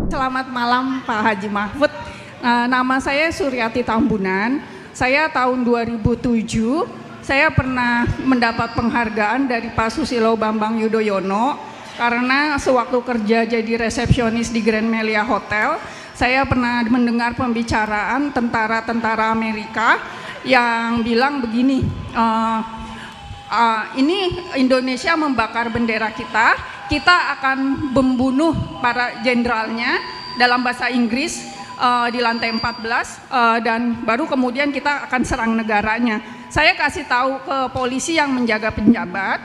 Selamat malam Pak Haji Mahfud. Nama saya Suryati Tambunan. Saya tahun 2007, saya pernah mendapat penghargaan dari Pak Susilo Bambang Yudhoyono karena sewaktu kerja jadi resepsionis di Grand Melia Hotel, saya pernah mendengar pembicaraan tentara-tentara Amerika yang bilang begini, ini Indonesia membakar bendera kita akan membunuh para jenderalnya dalam bahasa Inggris di lantai 14 dan baru kemudian kita akan serang negaranya. Saya kasih tahu ke polisi yang menjaga penjabat,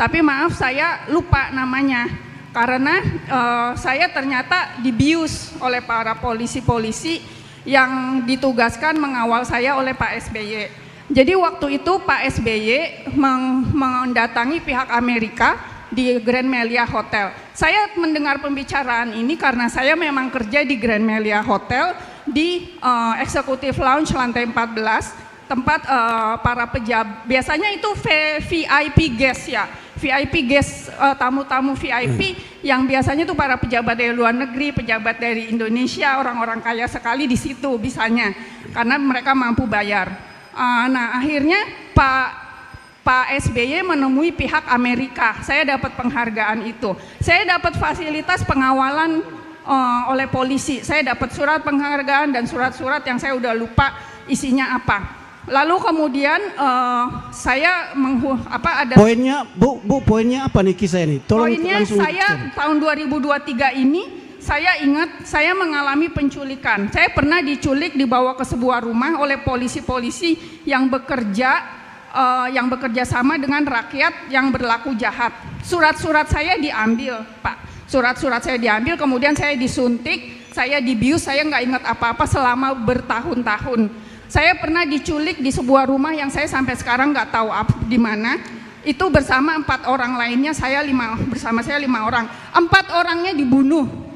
tapi maaf saya lupa namanya karena saya ternyata dibius oleh para polisi-polisi yang ditugaskan mengawal saya oleh Pak SBY. Jadi waktu itu Pak SBY mendatangi pihak Amerika di Grand Melia Hotel. Saya mendengar pembicaraan ini karena saya memang kerja di Grand Melia Hotel di Executive Lounge lantai 14, tempat para pejabat, biasanya itu VIP guest ya, VIP guest, tamu-tamu VIP yang biasanya itu para pejabat dari luar negeri, pejabat dari Indonesia, orang-orang kaya sekali di situ bisanya, karena mereka mampu bayar. Nah akhirnya Pak SBY menemui pihak Amerika, saya dapat penghargaan itu. Saya dapat fasilitas pengawalan oleh polisi, saya dapat surat penghargaan dan surat-surat yang saya udah lupa isinya apa. Lalu kemudian saya ada poinnya, Bu, poinnya apa nih kisah ini? Tolong poinnya saya tahun 2023 ini saya ingat saya mengalami penculikan. Saya pernah diculik, dibawa ke sebuah rumah oleh polisi-polisi yang bekerja sama dengan rakyat yang berlaku jahat. Surat-surat saya diambil, Pak. Surat-surat saya diambil, kemudian saya disuntik, saya dibius, saya nggak ingat apa-apa selama bertahun-tahun. Saya pernah diculik di sebuah rumah yang saya sampai sekarang nggak tahu di mana. Itu bersama 4 orang lainnya, bersama saya 5 orang. 4 orangnya dibunuh.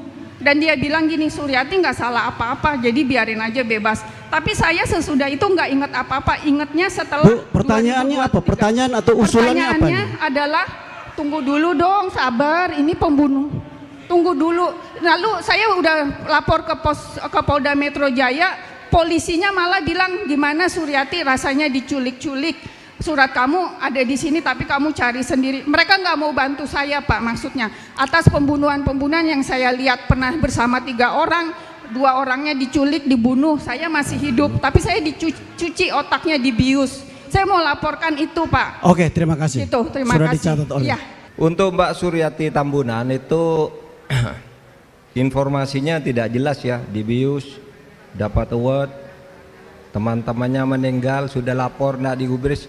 Dan dia bilang gini, Suryati nggak salah apa-apa, jadi biarin aja bebas. Tapi saya sesudah itu nggak ingat apa-apa, ingatnya setelah. Bu, pertanyaannya 2023. Apa? Pertanyaan atau usulannya apa? Pertanyaannya adalah, tunggu dulu dong, sabar, ini pembunuh. Tunggu dulu. Lalu saya udah lapor ke Polda Metro Jaya, polisinya malah bilang, gimana Suryati rasanya diculik-culik. Surat kamu ada di sini tapi kamu cari sendiri. Mereka nggak mau bantu saya, Pak, maksudnya atas pembunuhan yang saya lihat pernah bersama 3 orang, 2 orangnya diculik, dibunuh, saya masih hidup tapi saya dicuci otaknya, dibius. Saya mau laporkan itu, Pak. Oke, terima kasih. Itu, terima sudah kasih. Dicatat oleh. Ya. Untuk Mbak Suryati Tambunan itu informasinya tidak jelas ya, dibius, dapat award, teman-temannya meninggal, sudah lapor nggak digubris.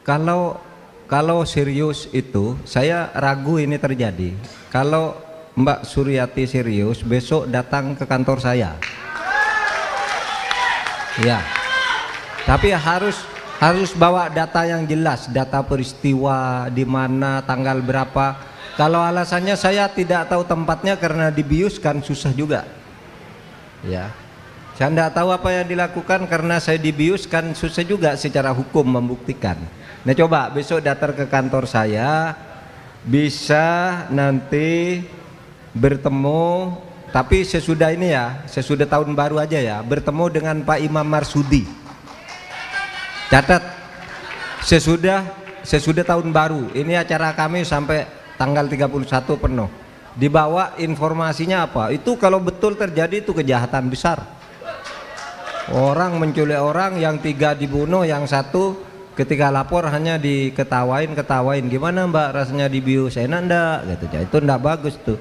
Kalau serius itu, saya ragu ini terjadi. Kalau Mbak Suryati serius, besok datang ke kantor saya. Ya, tapi harus bawa data yang jelas, data peristiwa, di mana, tanggal berapa. Kalau alasannya saya tidak tahu tempatnya karena dibius kan susah juga. Ya, saya tidak tahu apa yang dilakukan karena saya dibius kan susah juga secara hukum membuktikan. Nah coba besok datang ke kantor saya, bisa nanti bertemu, tapi sesudah ini ya, sesudah tahun baru aja ya, bertemu dengan Pak Imam Marsudi. Catat, sesudah tahun baru, ini acara kami sampai tanggal 31 penuh. Dibawa informasinya apa? Itu kalau betul terjadi itu kejahatan besar. Orang menculik orang, yang 3 dibunuh, yang 1 ketika lapor hanya diketawain, gimana Mbak rasanya dibius, enak enggak gitu. Itu enggak bagus tuh.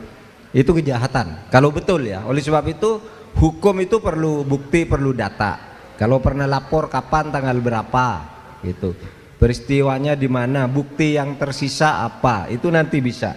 Itu kejahatan kalau betul ya. Oleh sebab itu hukum itu perlu bukti, perlu data. Kalau pernah lapor kapan, tanggal berapa gitu. Peristiwanya di mana, bukti yang tersisa apa, itu nanti bisa.